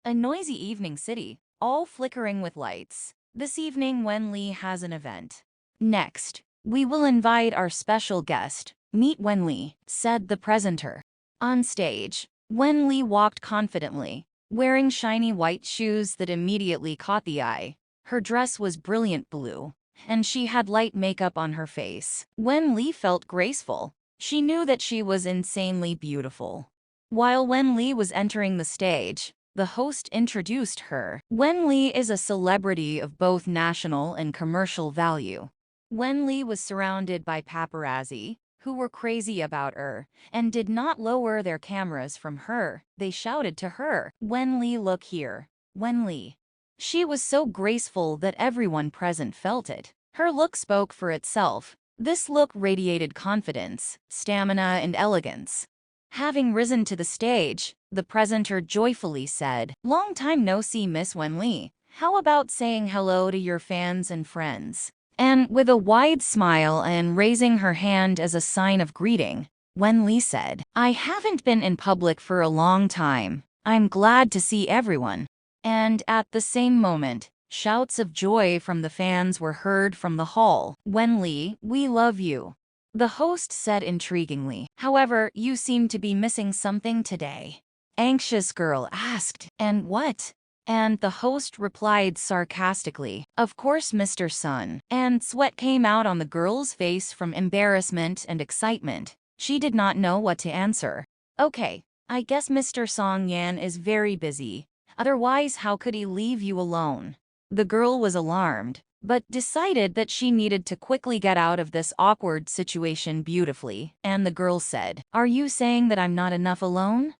A noisy evening city, all flickering with lights. This evening, Wen Li has an event. Next, we will invite our special guest. Meet Wen Li, said the presenter. On stage, Wen Li walked confidently, wearing shiny white shoes that immediately caught the eye. Her dress was brilliant blue, and she had light makeup on her face. Wen Li felt graceful. She knew that she was insanely beautiful. While Wen Li was entering the stage, the host introduced her. Wen Li is a celebrity of both national and commercial value. Wen Li was surrounded by paparazzi, who were crazy about her, and did not lower their cameras from her. They shouted to her, "Wen Li, look here. Wen Li." She was so graceful that everyone present felt it. Her look spoke for itself. This look radiated confidence, stamina, and elegance. Having risen to the stage, the presenter joyfully said, "Long time no see, Miss Wen Li. How about saying hello to your fans and friends?" And with a wide smile and raising her hand as a sign of greeting, Wen Li said, "I haven't been in public for a long time. I'm glad to see everyone." And at the same moment, shouts of joy from the fans were heard from the hall. "Wen Li, we love you," the host said intriguingly. "However, you seem to be missing something today." Anxious girl asked, "And what?" And the host replied sarcastically, "Of course, Mr. Sun." And sweat came out on the girl's face from embarrassment and excitement. She did not know what to answer. "Okay, I guess Mr. Song Yan is very busy. Otherwise, how could he leave you alone?" The girl was alarmed, but decided that she needed to quickly get out of this awkward situation beautifully, and the girl said, "Are you saying that I'm not enough alone?"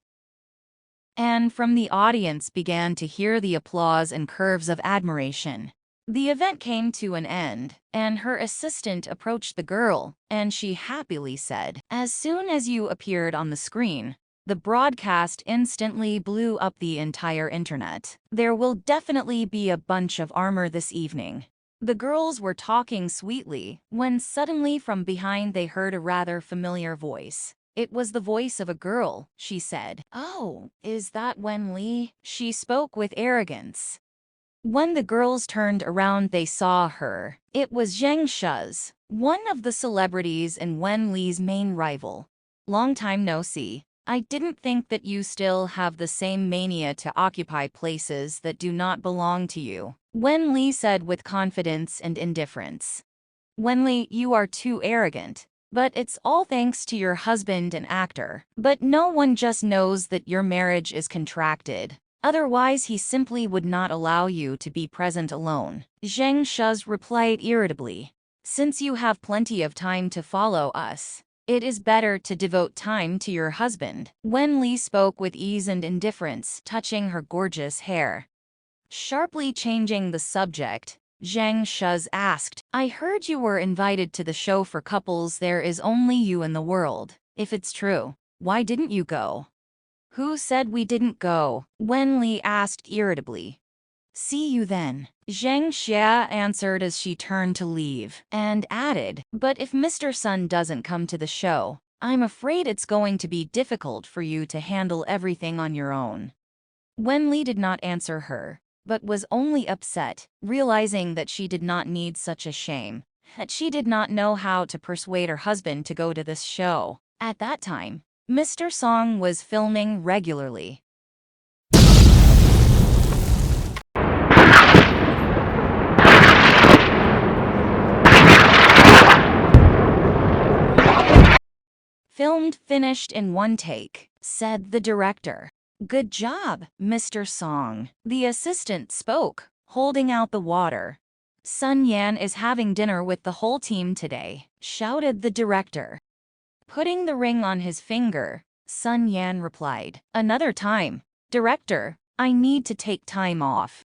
And from the audience began to hear the applause and curves of admiration. The event came to an end, and her assistant approached the girl, and she happily said, "As soon as you appeared on the screen, the broadcast instantly blew up the entire internet. There will definitely be a bunch of armor this evening." The girls were talking sweetly when suddenly from behind they heard a rather familiar voice. It was the voice of a girl. She said, "Oh, is that Wen Li?" She spoke with arrogance. When the girls turned around, they saw her. It was Zheng Shuz, one of the celebrities and Wen Li's main rival. "Long time no see. I didn't think that you still have the same mania to occupy places that do not belong to you," Wen Li said with confidence and indifference. "Wen Li, you are too arrogant. But it's all thanks to your husband and actor. But no one just knows that your marriage is contracted. Otherwise, he simply would not allow you to be present alone." Zheng Shuz replied irritably, "Since you have plenty of time to follow us, it is better to devote time to your husband." Wen Li spoke with ease and indifference, touching her gorgeous hair. Sharply changing the subject, Zhang Shuz asked, "I heard you were invited to the show for couples. There is only you in the world. If it's true, why didn't you go?" "Who said we didn't go?" Wen Li asked irritably. "See you then," Zhang Xia answered as she turned to leave, and added, "But if Mr. Sun doesn't come to the show, I'm afraid it's going to be difficult for you to handle everything on your own." Wen Li did not answer her, but was only upset, realizing that she did not need such a shame, that she did not know how to persuade her husband to go to this show. At that time, Mr. Song was filming regularly. "Filmed finished in one take," said the director. "Good job, Mr. Song," the assistant spoke, holding out the water. "Sun Yan is having dinner with the whole team today," shouted the director. Putting the ring on his finger, Sun Yan replied, "Another time. Director, I need to take time off."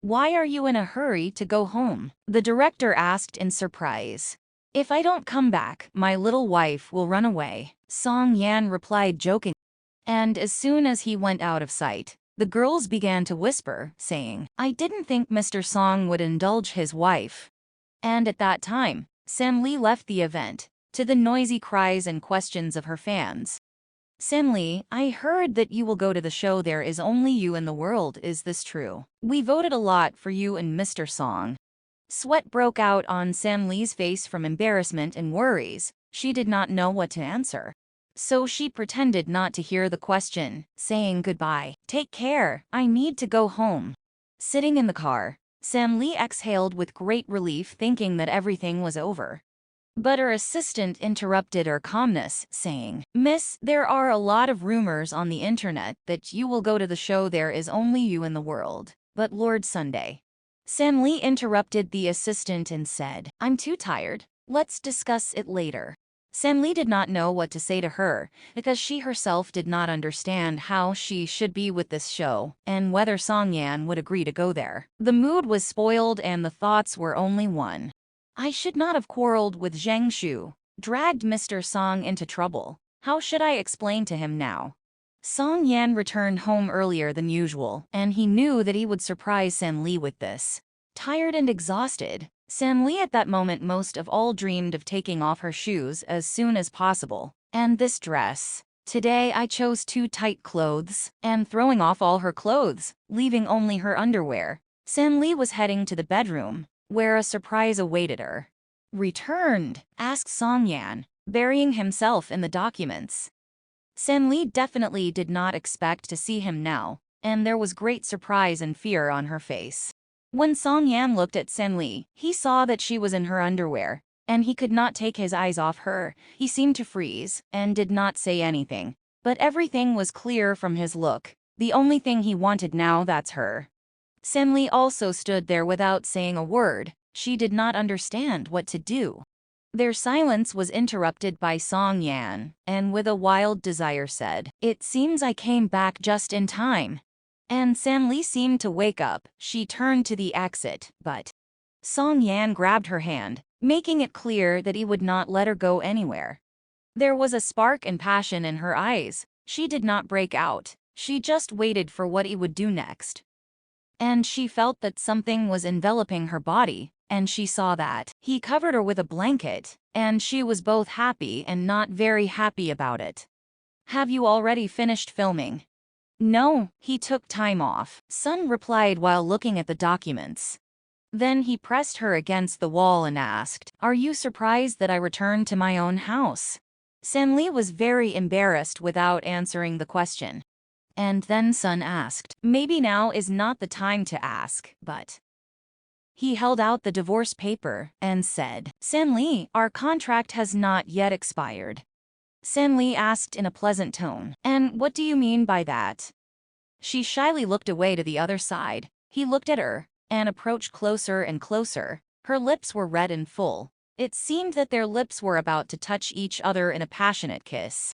"Why are you in a hurry to go home?" the director asked in surprise. "If I don't come back, my little wife will run away," Song Yan replied jokingly. And as soon as he went out of sight, the girls began to whisper, saying, "I didn't think Mr. Song would indulge his wife." And at that time, Sam Lee left the event, to the noisy cries and questions of her fans. San Li, I heard that you will go to the show There Is Only You in the World. Is this true? We voted a lot for you and Mr. Song. Sweat broke out on San Li's face from embarrassment and worries. She did not know what to answer. So she pretended not to hear the question, saying goodbye. Take care, I need to go home. Sitting in the car, San Li exhaled with great relief, thinking that everything was over. But her assistant interrupted her calmness, saying, Miss, there are a lot of rumors on the internet that you will go to the show There Is Only You in the World, but Lord Sunday. San Li interrupted the assistant and said, I'm too tired. Let's discuss it later. San Li did not know what to say to her, because she herself did not understand how she should be with this show, and whether Song Yan would agree to go there. The mood was spoiled and the thoughts were only one. I should not have quarreled with Zheng Shu, dragged Mr. Song into trouble. How should I explain to him now? Song Yan returned home earlier than usual, and he knew that he would surprise San Li with this. Tired and exhausted, San Li at that moment most of all dreamed of taking off her shoes as soon as possible. And this dress. Today I chose too tight clothes, and throwing off all her clothes, leaving only her underwear. San Li was heading to the bedroom, where a surprise awaited her. Returned? Asked Song Yan, burying himself in the documents. San Li definitely did not expect to see him now, and there was great surprise and fear on her face. When Song Yan looked at San Li, he saw that she was in her underwear, and he could not take his eyes off her. He seemed to freeze, and did not say anything. But everything was clear from his look. The only thing he wanted now, that's her. San Li also stood there without saying a word. She did not understand what to do. Their silence was interrupted by Song Yan, and with a wild desire said, It seems I came back just in time. And San Li seemed to wake up. She turned to the exit, but Song Yan grabbed her hand, making it clear that he would not let her go anywhere. There was a spark and passion in her eyes. She did not break out. She just waited for what he would do next. And she felt that something was enveloping her body, and she saw that he covered her with a blanket, and she was both happy and not very happy about it. Have you already finished filming? No, he took time off, Sun replied while looking at the documents. Then he pressed her against the wall and asked, Are you surprised that I returned to my own house? San Li was very embarrassed without answering the question. And then Sun asked, Maybe now is not the time to ask, but... He held out the divorce paper and said, San Li, our contract has not yet expired. San Li asked in a pleasant tone, And what do you mean by that? She shyly looked away to the other side. He looked at her, and approached closer and closer. Her lips were red and full. It seemed that their lips were about to touch each other in a passionate kiss.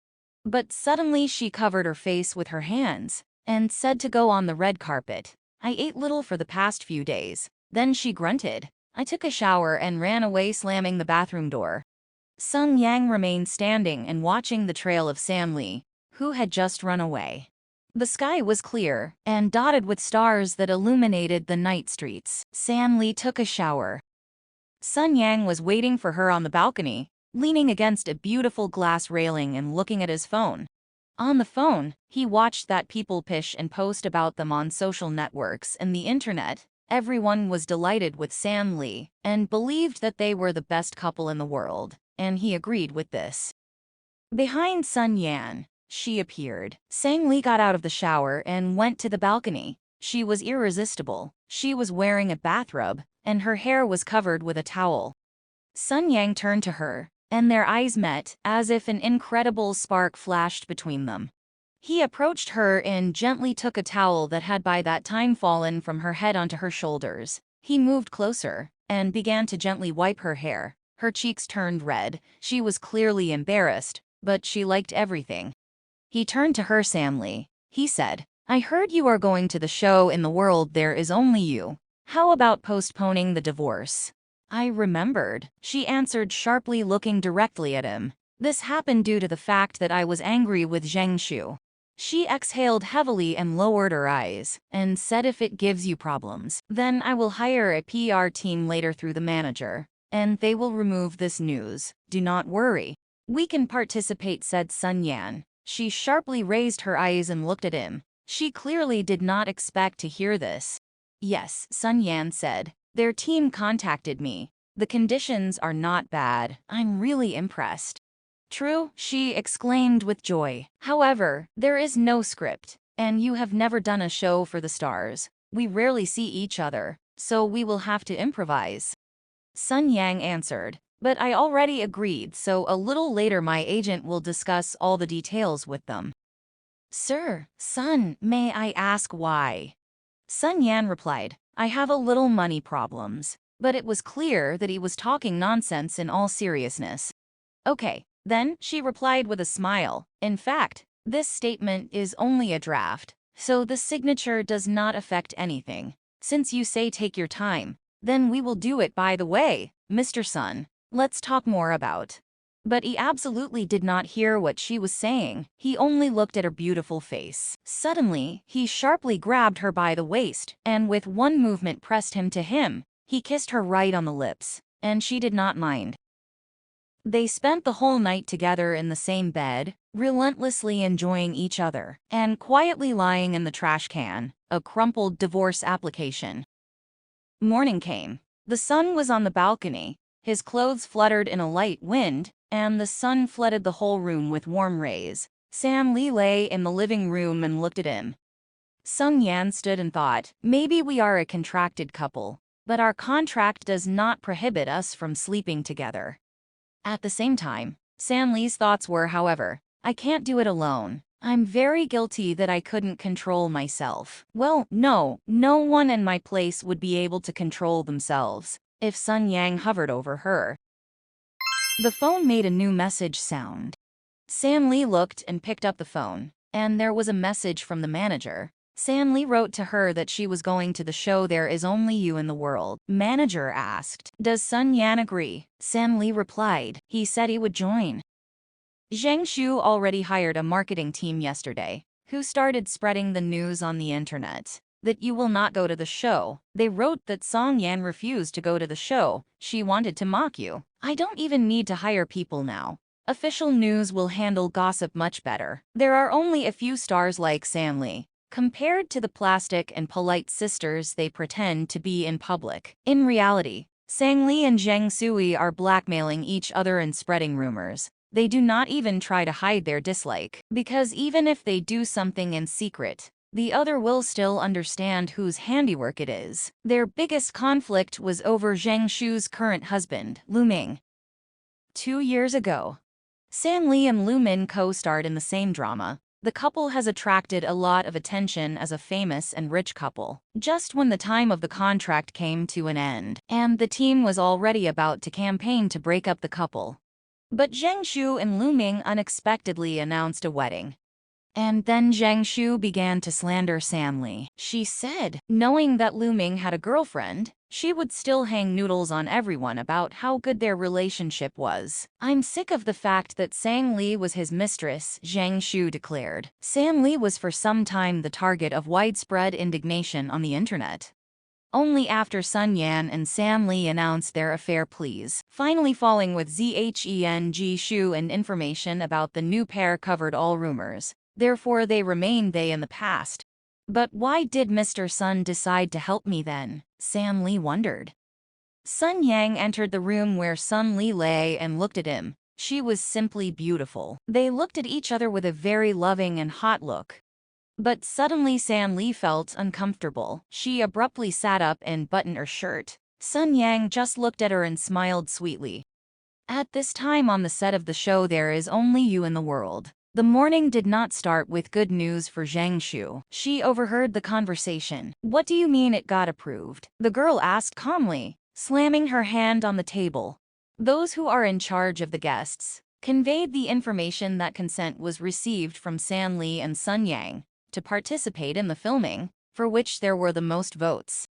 But suddenly she covered her face with her hands, and said to go on the red carpet. I ate little for the past few days. Then she grunted. I took a shower and ran away, slamming the bathroom door. Sung Yang remained standing and watching the trail of San Li, who had just run away. The sky was clear and dotted with stars that illuminated the night streets. San Li took a shower. Sun Yang was waiting for her on the balcony, leaning against a beautiful glass railing and looking at his phone. On the phone, he watched that people pish and post about them on social networks and the internet. Everyone was delighted with San Li and believed that they were the best couple in the world, and he agreed with this. Behind Sun Yan, she appeared. Sang Li got out of the shower and went to the balcony. She was irresistible. She was wearing a bathrobe, and her hair was covered with a towel. Sun Yang turned to her, and their eyes met, as if an incredible spark flashed between them. He approached her and gently took a towel that had by that time fallen from her head onto her shoulders. He moved closer, and began to gently wipe her hair. Her cheeks turned red. She was clearly embarrassed, but she liked everything. He turned to her. San Li, he said, I heard you are going to the show In the World There Is Only You. How about postponing the divorce? I remembered, she answered sharply, looking directly at him. This happened due to the fact that I was angry with Zheng Shu. She exhaled heavily and lowered her eyes, and said, If it gives you problems, then I will hire a PR team later through the manager, and they will remove this news. Do not worry. We can participate, said Sun Yan. She sharply raised her eyes and looked at him. She clearly did not expect to hear this. Yes, Sun Yan said. Their team contacted me. The conditions are not bad. I'm really impressed. True, she exclaimed with joy. However, there is no script, and you have never done a show for the stars. We rarely see each other, so we will have to improvise. Sun Yang answered. But I already agreed, so a little later my agent will discuss all the details with them. Sir, Sun, may I ask why? Sun Yan replied, I have a little money problems. But it was clear that he was talking nonsense in all seriousness. Okay, then, she replied with a smile. In fact, this statement is only a draft, so the signature does not affect anything. Since you say take your time, then we will do it. By the way, Mr. Sun, let's talk more about. But he absolutely did not hear what she was saying. He only looked at her beautiful face. Suddenly, he sharply grabbed her by the waist, and with one movement pressed him to him. He kissed her right on the lips, and she did not mind. They spent the whole night together in the same bed, relentlessly enjoying each other, and quietly lying in the trash can, a crumpled divorce application. Morning came. The sun was on the balcony. His clothes fluttered in a light wind, and the sun flooded the whole room with warm rays. Sam Li lay in the living room and looked at him. Sung Yan stood and thought, maybe we are a contracted couple, but our contract does not prohibit us from sleeping together. At the same time, San Li's thoughts were, however, I can't do it alone. I'm very guilty that I couldn't control myself. Well, no one in my place would be able to control themselves if Sun Yang hovered over her. The phone made a new message sound. San Li looked and picked up the phone, and there was a message from the manager. San Li wrote to her that she was going to the show There Is Only You in the World. Manager asked, does Sun Yan agree? San Li replied, he said he would join. Zhang Shu already hired a marketing team yesterday, who started spreading the news on the internet that you will not go to the show. They wrote that Song Yan refused to go to the show. She wanted to mock you. I don't even need to hire people now. Official news will handle gossip much better. There are only a few stars like San Li, compared to the plastic and polite sisters they pretend to be in public. In reality, Sang Li and Zheng Sui are blackmailing each other and spreading rumors. They do not even try to hide their dislike, because even if they do something in secret, the other will still understand whose handiwork it is. Their biggest conflict was over Zheng Shu's current husband, Lu Ming. 2 years ago, San Li and Lu Min co-starred in the same drama. The couple has attracted a lot of attention as a famous and rich couple. Just when the time of the contract came to an end, and the team was already about to campaign to break up the couple. But Zheng Shu and Lu Ming unexpectedly announced a wedding. And then Zheng Shu began to slander San Li. She said, knowing that Lu Ming had a girlfriend, she would still hang noodles on everyone about how good their relationship was. I'm sick of the fact that Sang Li was his mistress, Zheng Shu declared. San Li was for some time the target of widespread indignation on the internet. Only after Sun Yan and San Li announced their affair pleas, finally falling with Zheng Shu, and information about the new pair covered all rumors. Therefore they remained they in the past. But why did Mr. Sun decide to help me then? San Li wondered. Sun Yang entered the room where Sun Li lay and looked at him. She was simply beautiful. They looked at each other with a very loving and hot look. But suddenly San Li felt uncomfortable. She abruptly sat up and buttoned her shirt. Sun Yang just looked at her and smiled sweetly. At this time on the set of the show There Is Only You in the World, the morning did not start with good news for Zheng Shu. She overheard the conversation. What do you mean it got approved? The girl asked calmly, slamming her hand on the table. Those who are in charge of the guests conveyed the information that consent was received from San Li and Sun Yang to participate in the filming, for which there were the most votes.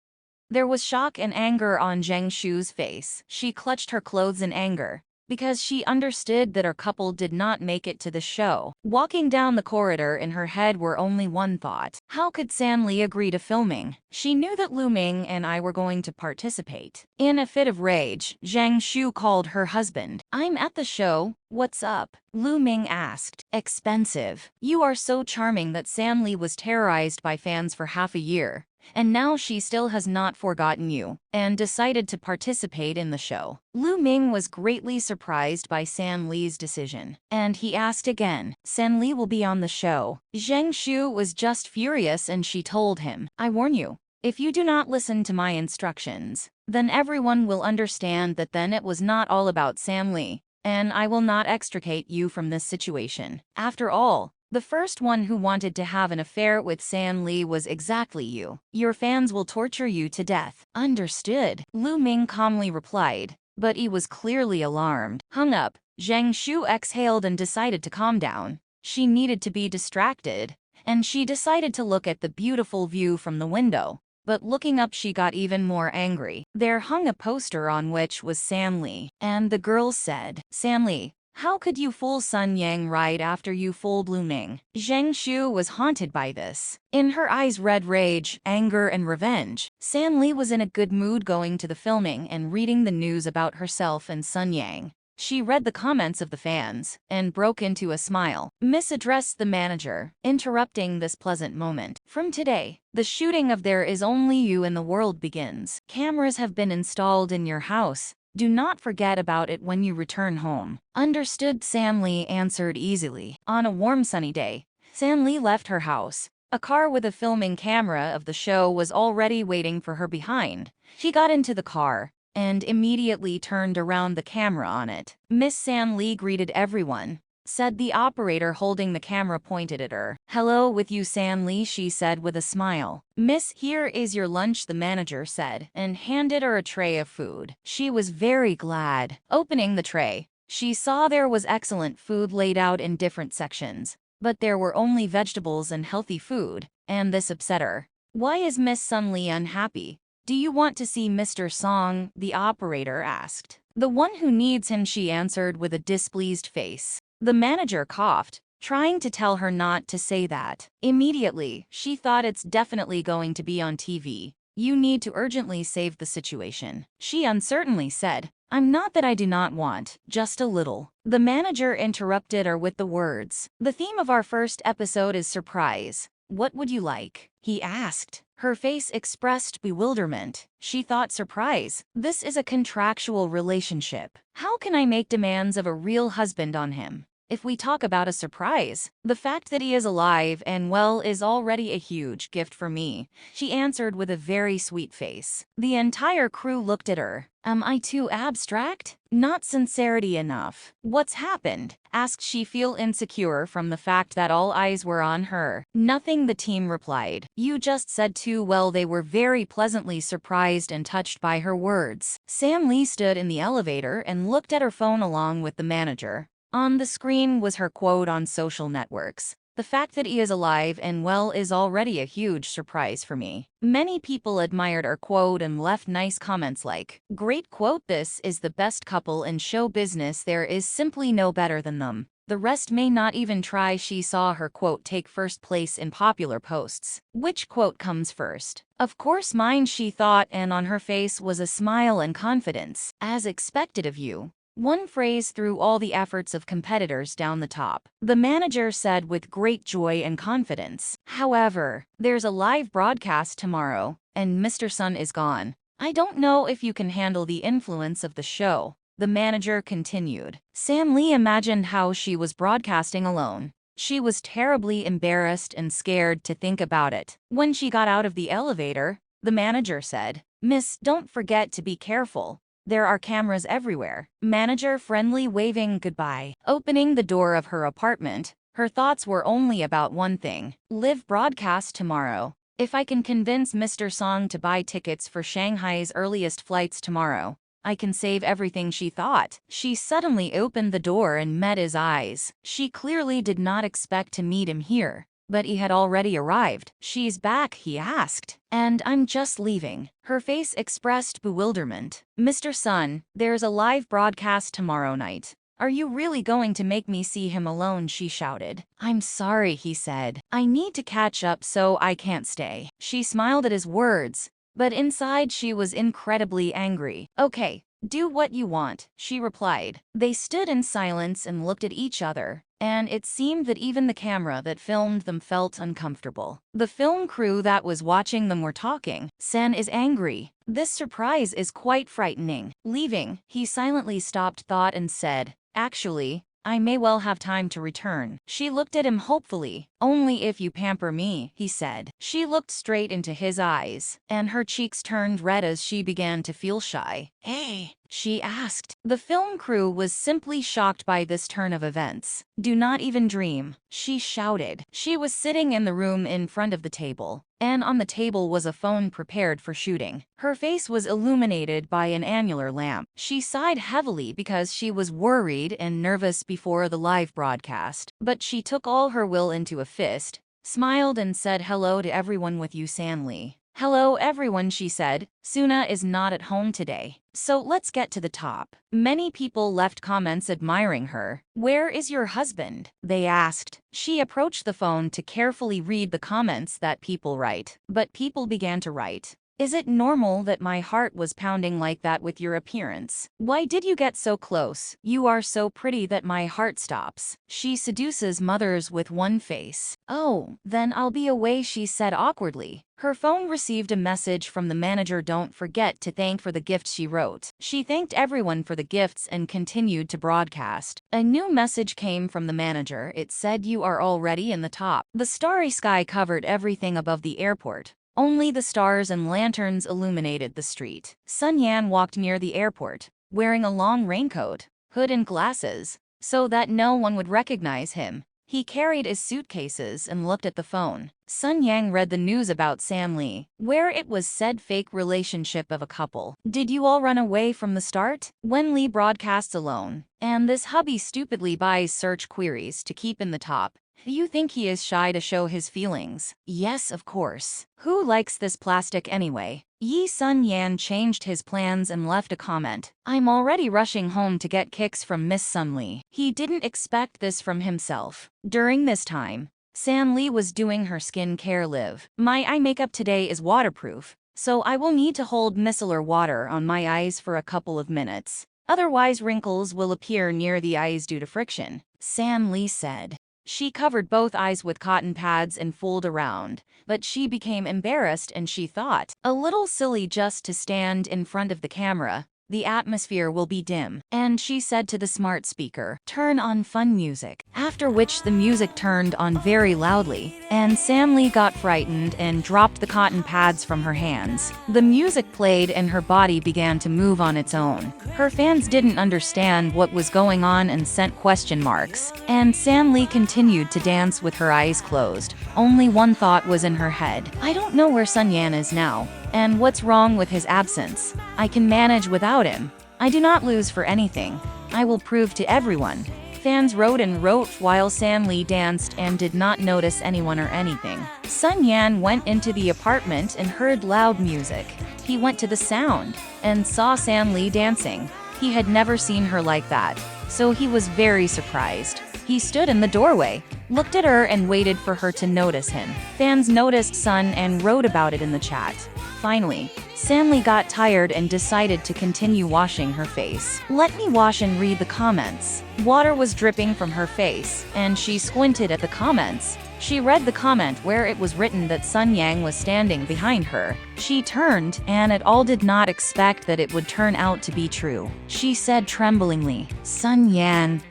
There was shock and anger on Zheng Shu's face. She clutched her clothes in anger, because she understood that our couple did not make it to the show. Walking down the corridor, in her head were only one thought. How could San Li agree to filming? She knew that Lu Ming and I were going to participate. In a fit of rage, Zhang Shu called her husband. "I'm at the show. What's up?" Lu Ming asked. "Expensive. You are so charming that San Li was terrorized by fans for half a year. And now she still has not forgotten you, and decided to participate in the show." Lu Ming was greatly surprised by San Li's decision, and he asked again, "San Li will be on the show." Zheng Shu was just furious, and she told him, "I warn you, if you do not listen to my instructions, then everyone will understand that then it was not all about San Li, and I will not extricate you from this situation. After all, the first one who wanted to have an affair with San Li was exactly you. Your fans will torture you to death." "Understood," Lu Ming calmly replied, but he was clearly alarmed. Hung up, Zhang Shu exhaled and decided to calm down. She needed to be distracted, and she decided to look at the beautiful view from the window. But looking up, she got even more angry. There hung a poster on which was San Li, and the girl said, "San Li, how could you fool Sun Yang right after you fooled Lu Ming?" Zheng Shu was haunted by this. In her eyes read rage, anger, and revenge. San Li was in a good mood going to the filming and reading the news about herself and Sun Yang. She read the comments of the fans and broke into a smile. Miss addressed the manager, interrupting this pleasant moment. "From today, the shooting of There Is Only You in the World begins. Cameras have been installed in your house. Do not forget about it when you return home." "Understood," San Li answered easily. On a warm sunny day, San Li left her house. A car with a filming camera of the show was already waiting for her behind. She got into the car and immediately turned around the camera on it. "Miss San Li greeted everyone," said the operator holding the camera pointed at her. "Hello with you, San Li," she said with a smile. "Miss, here is your lunch," the manager said, and handed her a tray of food. She was very glad. Opening the tray, she saw there was excellent food laid out in different sections, but there were only vegetables and healthy food, and this upset her. "Why is Miss Sun Li unhappy? Do you want to see Mr. Song?" the operator asked. "The one who needs him," she answered with a displeased face. The manager coughed, trying to tell her not to say that. Immediately, she thought, "It's definitely going to be on TV. You need to urgently save the situation." She uncertainly said, "I'm not that I do not want, just a little." The manager interrupted her with the words, "The theme of our first episode is surprise. What would you like?" he asked. Her face expressed bewilderment. She thought, surprise? This is a contractual relationship. How can I make demands of a real husband on him? If we talk about a surprise, the fact that he is alive and well is already a huge gift for me," she answered with a very sweet face. The entire crew looked at her. "Am I too abstract? Not sincerity enough? What's happened?" asked she, feel insecure from the fact that all eyes were on her. "Nothing," the team replied. "You just said too well." They were very pleasantly surprised and touched by her words. Sam Lee stood in the elevator and looked at her phone along with the manager. On the screen was her quote on social networks. "The fact that he is alive and well is already a huge surprise for me." Many people admired her quote and left nice comments like, "Great quote, this is the best couple in show business, there is simply no better than them. The rest may not even try." She saw her quote take first place in popular posts. Which quote comes first? Of course mine, she thought, and on her face was a smile and confidence. "As expected of you." One phrase threw all the efforts of competitors down the top. The manager said with great joy and confidence, "However, there's a live broadcast tomorrow, and Mr. Sun is gone. I don't know if you can handle the influence of the show." The manager continued. Sam Lee imagined how she was broadcasting alone. She was terribly embarrassed and scared to think about it. When she got out of the elevator, the manager said, "Miss, don't forget to be careful. There are cameras everywhere." Manager friendly waving goodbye. Opening the door of her apartment, her thoughts were only about one thing. Live broadcast tomorrow. If I can convince Mr. Song to buy tickets for Shanghai's earliest flights tomorrow, I can save everything, she thought. She suddenly opened the door and met his eyes. She clearly did not expect to meet him here. but he had already arrived. "She's back?" he asked. "And I'm just leaving." Her face expressed bewilderment. "Mr. Sun, there's a live broadcast tomorrow night. Are you really going to make me see him alone?" she shouted. "I'm sorry," he said. "I need to catch up, so I can't stay." She smiled at his words, but inside she was incredibly angry. "Okay, do what you want," she replied. They stood in silence and looked at each other, and it seemed that even the camera that filmed them felt uncomfortable. The film crew that was watching them were talking. "Sen is angry. This surprise is quite frightening." Leaving, he silently stopped thought and said, "Actually, I may well have time to return." She looked at him hopefully. "Only if you pamper me," he said. She looked straight into his eyes, and her cheeks turned red as she began to feel shy. "Hey?" she asked. The film crew was simply shocked by this turn of events. "Do not even dream," she shouted. She was sitting in the room in front of the table, and on the table was a phone prepared for shooting. Her face was illuminated by an annular lamp. She sighed heavily because she was worried and nervous before the live broadcast, but she took all her will into a fist, smiled and said hello to everyone with you, San Li. "Hello everyone," she said. "Suna is not at home today, so let's get to the top." Many people left comments admiring her. "Where is your husband?" they asked. She approached the phone to carefully read the comments that people write, but people began to write, "Is it normal that my heart was pounding like that with your appearance? Why did you get so close? You are so pretty that my heart stops." She seduces mothers with one face. "Oh, then I'll be away," she said awkwardly. Her phone received a message from the manager. "Don't forget to thank for the gifts," she wrote. She thanked everyone for the gifts and continued to broadcast. A new message came from the manager. It said, "You are already in the top." The starry sky covered everything above the airport. Only the stars and lanterns illuminated the street. Sun Yan walked near the airport, wearing a long raincoat, hood and glasses, so that no one would recognize him. He carried his suitcases and looked at the phone. Sun Yang read the news about San Li, where it was said fake relationship of a couple. "Did you all run away from the start?" Wen Li broadcasts alone, and this hubby stupidly buys search queries to keep in the top. "You think he is shy to show his feelings?" "Yes, of course. Who likes this plastic anyway?" Yi Sun Yan changed his plans and left a comment. "I'm already rushing home to get kicks from Miss Sun Li." He didn't expect this from himself. During this time, San Li was doing her skincare live. "My eye makeup today is waterproof, so I will need to hold micellar water on my eyes for a couple of minutes. Otherwise wrinkles will appear near the eyes due to friction," San Li said. She covered both eyes with cotton pads and fooled around, but she became embarrassed and she thought, "A little silly just to stand in front of the camera. The atmosphere will be dim." And she said to the smart speaker, "Turn on fun music." After which the music turned on very loudly, and San Li got frightened and dropped the cotton pads from her hands. The music played and her body began to move on its own. Her fans didn't understand what was going on and sent question marks, and San Li continued to dance with her eyes closed. Only one thought was in her head. "I don't know where Sun Yan is now, and what's wrong with his absence. I can manage without him. I do not lose for anything. I will prove to everyone." Fans wrote and wrote while San Li danced and did not notice anyone or anything. Sun Yan went into the apartment and heard loud music. He went to the sound and saw San Li dancing. He had never seen her like that, so he was very surprised. He stood in the doorway, looked at her and waited for her to notice him. Fans noticed Sun and wrote about it in the chat. Finally, San Li got tired and decided to continue washing her face. "Let me wash and read the comments." Water was dripping from her face, and she squinted at the comments. She read the comment where it was written that Sun Yang was standing behind her. She turned, and it all did not expect that it would turn out to be true. She said tremblingly, "Sun Yan,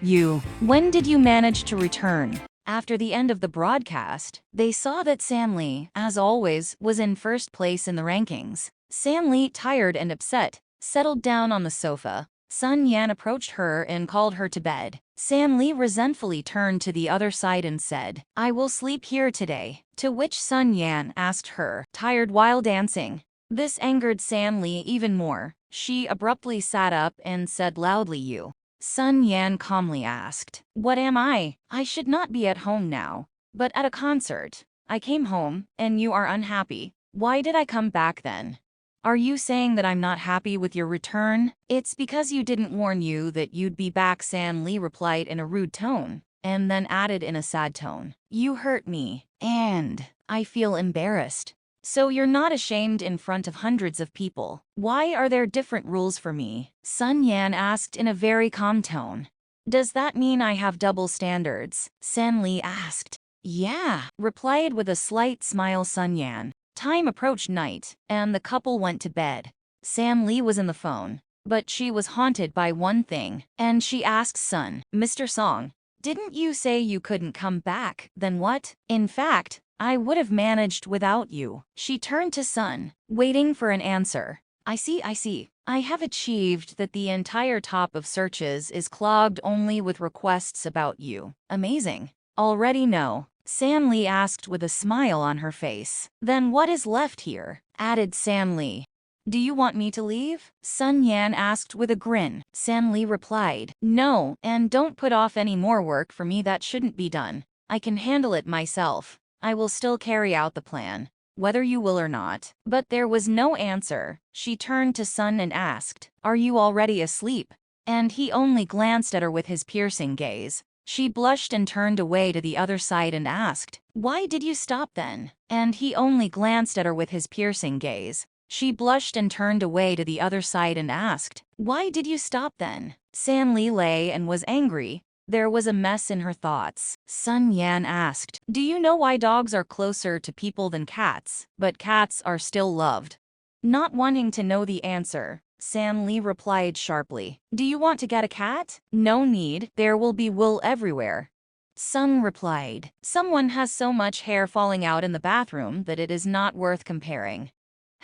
when did you manage to return?" After the end of the broadcast, they saw that San Li, as always, was in first place in the rankings. San Li, tired and upset, settled down on the sofa. Sun Yan approached her and called her to bed. San Li resentfully turned to the other side and said, "I will sleep here today." To which Sun Yan asked her, tired while dancing. This angered San Li even more. She abruptly sat up and said loudly, "You." Sun Yan calmly asked, "What am I? I should not be at home now." But at a concert, I came home, and you are unhappy. Why did I come back then? Are you saying that I'm not happy with your return? It's because you didn't warn you that you'd be back, San Li replied in a rude tone, and then added in a sad tone. You hurt me, and I feel embarrassed. So you're not ashamed in front of hundreds of people. Why are there different rules for me? Sun Yan asked in a very calm tone. Does that mean I have double standards? San Li asked. Yeah, replied with a slight smile Sun Yan. Time approached night, and the couple went to bed. San Li was in the phone, but she was haunted by one thing, and she asked Sun, Mr. Song, didn't you say you couldn't come back? Then what? In fact, I would have managed without you. She turned to Sun, waiting for an answer. I see. I have achieved that the entire top of searches is clogged only with requests about you. Amazing. Already know. San Li asked with a smile on her face. Then what is left here? Added San Li. Do you want me to leave? Sun Yan asked with a grin. San Li replied, no, and don't put off any more work for me that shouldn't be done. I can handle it myself. I will still carry out the plan, whether you will or not. But there was no answer. She turned to Sun and asked, are you already asleep? And he only glanced at her with his piercing gaze. She blushed and turned away to the other side and asked, why did you stop then? And he only glanced at her with his piercing gaze. She blushed and turned away to the other side and asked, why did you stop then? San Li lay and was angry. There was a mess in her thoughts. Sun Yan asked, do you know why dogs are closer to people than cats, but cats are still loved? Not wanting to know the answer, San Li replied sharply, do you want to get a cat? No need, there will be wool everywhere. Sun replied, someone has so much hair falling out in the bathroom that it is not worth comparing.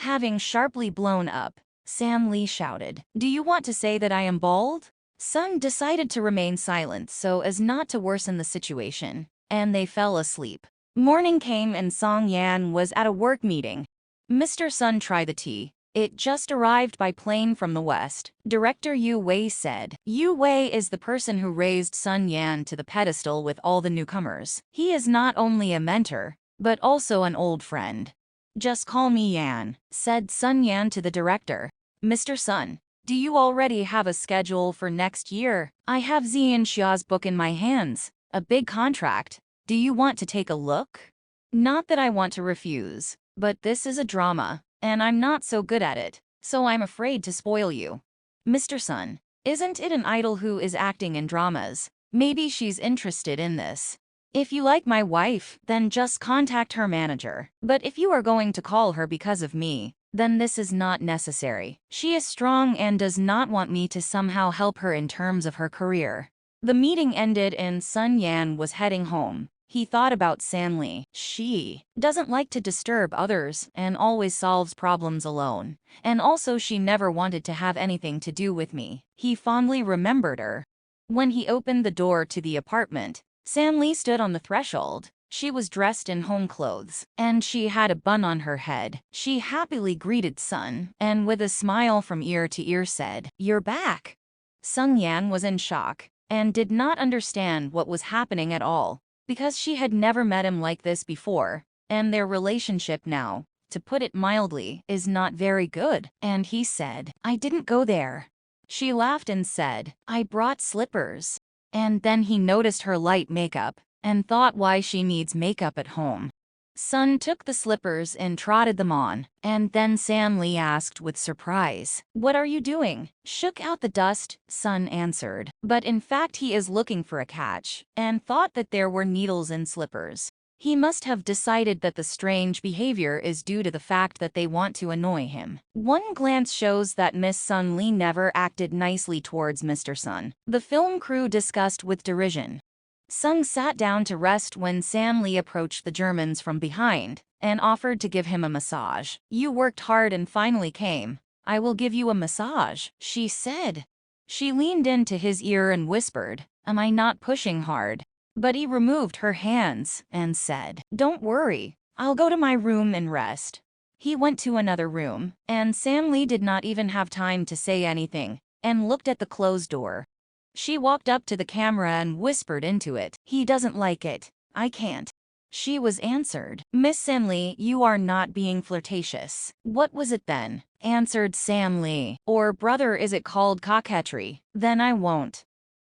Having sharply blown up, San Li shouted, do you want to say that I am bald? Sun decided to remain silent so as not to worsen the situation, and they fell asleep. Morning came and Song Yan was at a work meeting. Mr. Sun, try the tea. It just arrived by plane from the west. Director Yu Wei said. Yu Wei is the person who raised Sun Yan to the pedestal with all the newcomers. He is not only a mentor, but also an old friend. Just call me Yan, said Sun Yan to the director. Mr. Sun, do you already have a schedule for next year? I have Zian Xia's book in my hands, a big contract. Do you want to take a look? Not that I want to refuse, but this is a drama, and I'm not so good at it, so I'm afraid to spoil you. Mr. Sun, isn't it an idol who is acting in dramas? Maybe she's interested in this. If you like my wife, then just contact her manager. But if you are going to call her because of me, then this is not necessary. She is strong and does not want me to somehow help her in terms of her career. The meeting ended and Sun Yan was heading home. He thought about San Li. She doesn't like to disturb others and always solves problems alone. And also she never wanted to have anything to do with me. He fondly remembered her. When he opened the door to the apartment, San Li stood on the threshold. She was dressed in home clothes, and she had a bun on her head. She happily greeted Sun, and with a smile from ear to ear said, "You're back." Sung Yan was in shock, and did not understand what was happening at all, because she had never met him like this before, and their relationship now, to put it mildly, is not very good. And he said, "I didn't go there." She laughed and said, "I brought slippers." And then he noticed her light makeup, and thought why she needs makeup at home. Sun took the slippers and trotted them on, and then San Li asked with surprise, "What are you doing?" "Shook out the dust," Sun answered. But in fact he is looking for a catch, and thought that there were needles in slippers. He must have decided that the strange behavior is due to the fact that they want to annoy him. One glance shows that Miss Sun Li never acted nicely towards Mr. Sun. The film crew discussed with derision. Sung sat down to rest when San Li approached the Germans from behind and offered to give him a massage. "You worked hard and finally came. I will give you a massage," she said. She leaned into his ear and whispered, "Am I not pushing hard?" But he removed her hands and said, "Don't worry, I'll go to my room and rest." He went to another room, and San Li did not even have time to say anything, and looked at the closed door. She walked up to the camera and whispered into it, "He doesn't like it. I can't." She was answered, Miss Sam Lee, you are not being flirtatious. What was it then? Answered Sam Lee. Or brother, is it called coquetry? Then I won't.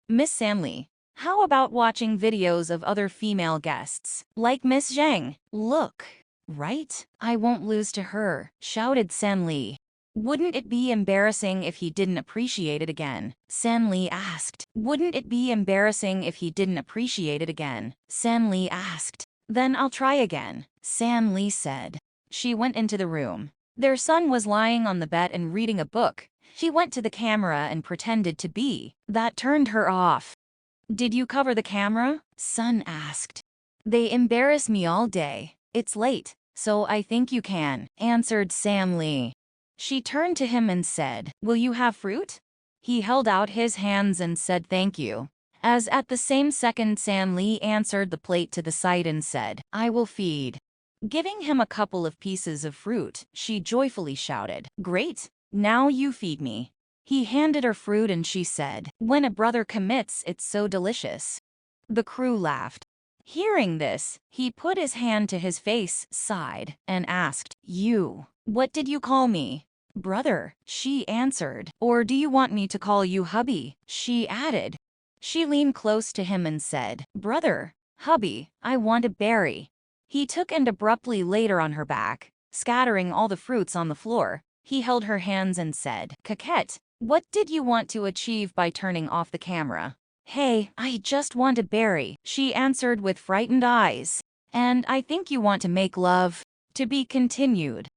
Miss Sam Lee, how about watching videos of other female guests, like Miss Zhang? Look. Right? I won't lose to her, shouted San Li. Wouldn't it be embarrassing if he didn't appreciate it again? San Li asked. Wouldn't it be embarrassing if he didn't appreciate it again? San Li asked. Then I'll try again, San Li said. She went into the room. Their son was lying on the bed and reading a book. She went to the camera and pretended to be. That turned her off. Did you cover the camera? Son asked. They embarrass me all day. It's late, so I think you can, answered Sam Lee. She turned to him and said, will you have fruit? He held out his hands and said thank you. As at the same second Sam Lee answered the plate to the side and said, I will feed. Giving him a couple of pieces of fruit, she joyfully shouted, great, now you feed me. He handed her fruit and she said, when a brother commits, it's so delicious. The crew laughed. Hearing this, he put his hand to his face, sighed, and asked, you, what did you call me? Brother, she answered. Or do you want me to call you hubby? She added. She leaned close to him and said, brother, hubby, I want a berry. He took and abruptly laid her on her back, scattering all the fruits on the floor. He held her hands and said, coquette, what did you want to achieve by turning off the camera? Hey, I just want a berry, she answered with frightened eyes. And I think you want to make love. To be continued.